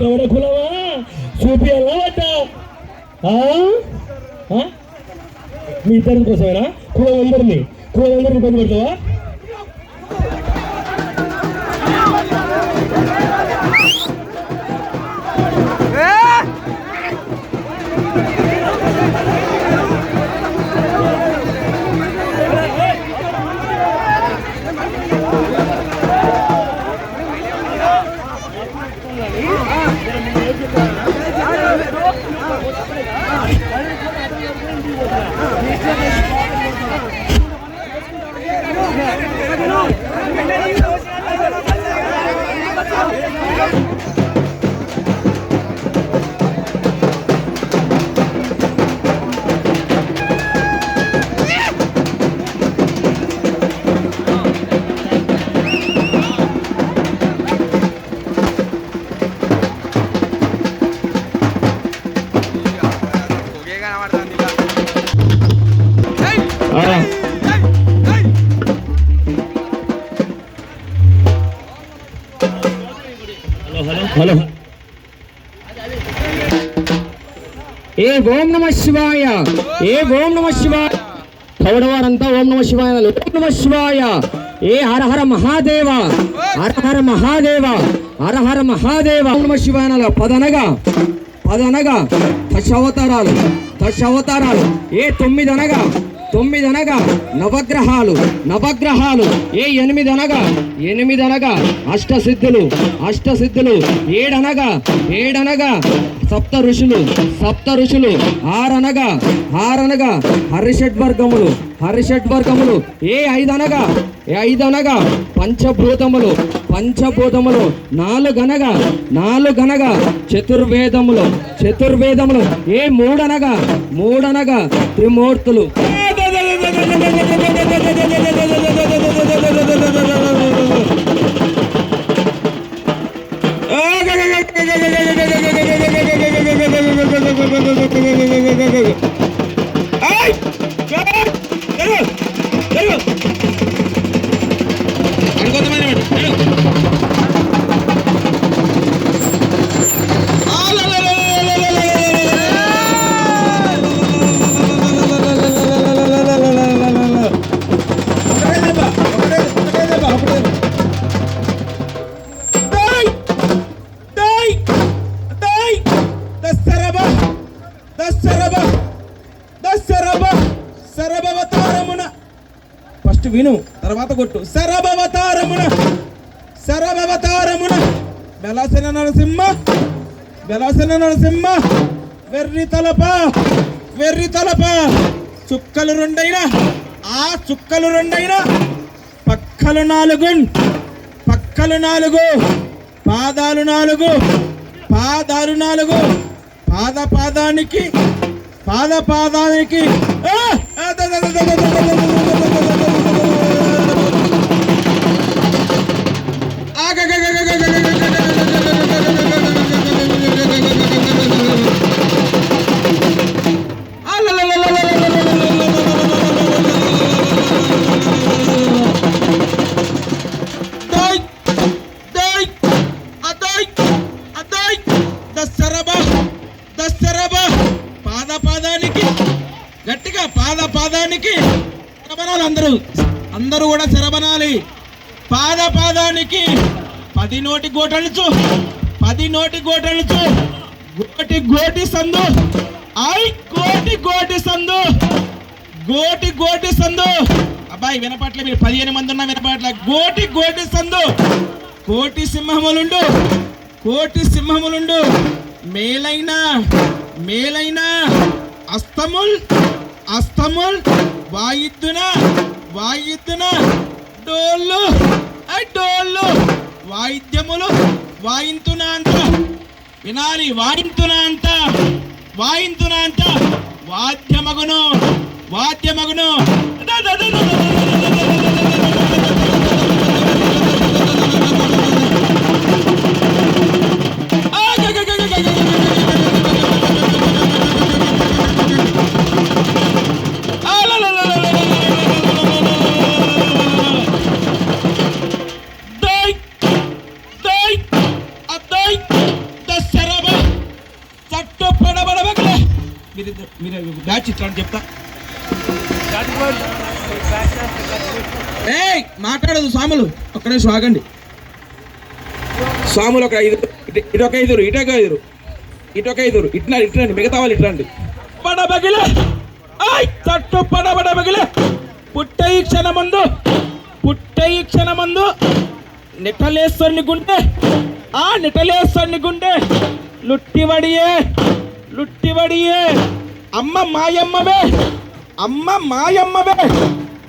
కవడ కులమా చూపియాలట మీ ఇద్దరి కోసమేనా కులం అందరినీ ఇబ్బంది పెడతావా హలో ఏ ఓం నమ శివాయ కౌడవారంతా ఓం నమ శివాయ ఓం నమ శివాయ ఏ హర హర మహాదేవ ఓం నమ శివాయ పదనగా దశావతారాలు ఏ తొమ్మిది అనగా నవగ్రహాలు ఏ ఎనిమిది అనగా అష్టసిద్ధులు ఏడనగా సప్త ఋషులు ఆరనగా హరిషడ్వర్గములు ఏ ఐదనగా పంచభూతములు నాలుగనగా చతుర్వేదములు ఏ మూడనగా త్రిమూర్తులు ఫస్ట్ విను తర్వాత కొట్టు. శరభవతారమున వెలసిన నరసింహ వెర్రి తలప చుక్కలు రెండైనా పక్కలు నాలుగు పాదాలు నాలుగు పాదానికి గట్టిగా పాదానికి శరబనాలు. అందరూ కూడా శరబనాలి. పాదానికి 10 నోటి గోటలుచు గోటి సందు గోటి సందు అబ్బాయి వినపట్ల మీరు 15 మంది ఉన్నా వినపట్ల. గోటి సందు కోటి సింహములుండు మేలైన అస్తముల్ వాయిద్దున డోళ్ళు వాయిద్యములు వాయింతునంత వినాలి. వాయింతునంత వాద్యమగును మీరు బ్యాచ్ ఇట్లా అని చెప్తా. ఏయ్ మాట్లాడదు స్వాములు, ఒక్క నిమిషం ఆగండి. స్వాములు ఒక 5, ఇటొక 5, ఇటొక 5, ఇటొక 5, ఇట్లండి, మిగతా వాళ్ళు ఇట్లండి. పడబగిలే తట్టు పడబడబగిలే పుట్టే ఈ క్షణమందు నిటలేశ్వరుని గుండె లుట్టివడియే అమ్మ మాయమ్మవే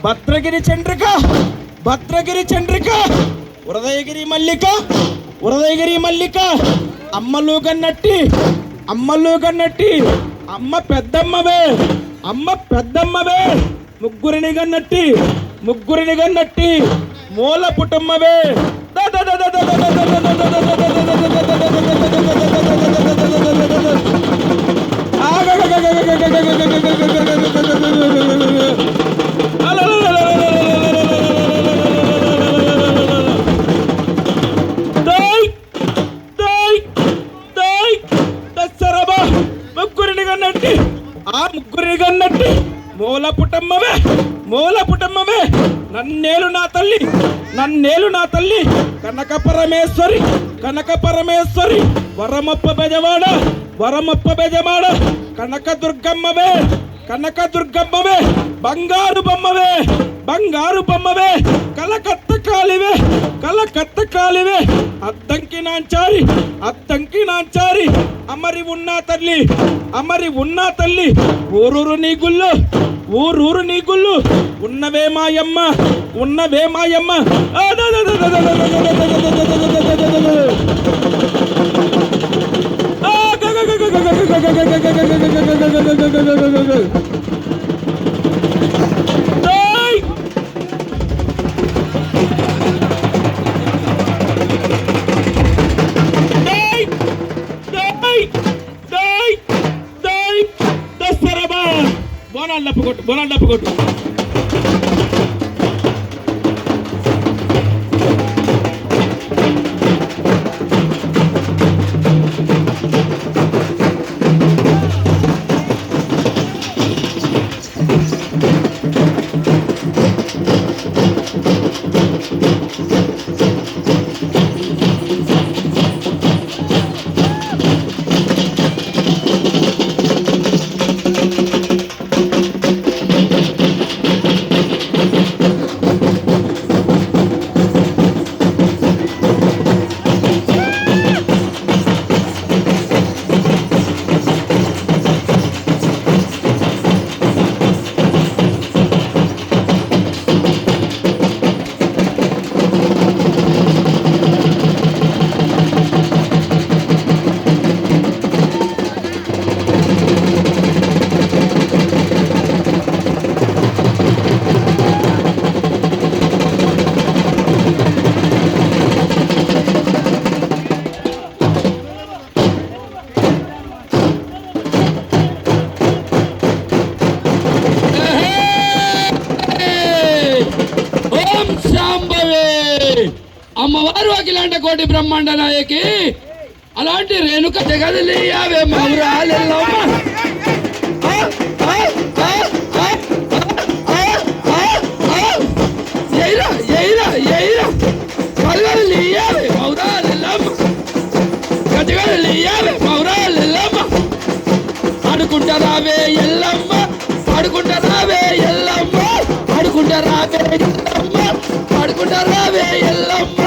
భద్రగిరి చంద్రిక ఉదయగిరి మల్లిక అమ్మలు గన్నట్టి అమ్మ పెద్దమ్మవే ముగ్గురిని గన్నట్టి మూల పుటమ్మవే ముగ్గురిని గన్నట్టి మూల పుటమ్మవే నన్నేలు నా తల్లి కనక పరమేశ్వరి వరమప్ప బెజవాడ కనక దుర్గమ్మవే బంగారు బొమ్మవే కలకత్త కాలివే అద్దంకి నాంచారి అమరి ఉన్నా తల్లి ఊరూరు నీ గుళ్ళు ఉన్నవే మాయమ్మ బోనాలు డప్పుకొట్టు అమ్మవారు అఖిలాండ కోటి బ్రహ్మాండ నాయకి అలాంటి రేణుక జగదిలియావే మౌరాలెల్లమ్మ ఆడుకుంటారావే ఎల్లమ్మ ఆడుకుంటారావే ఎల్లమ్మ ఆడుకుంటారావే ఎల్లమ్మ ఆడుకుంటారావే ఎల్లమ్మ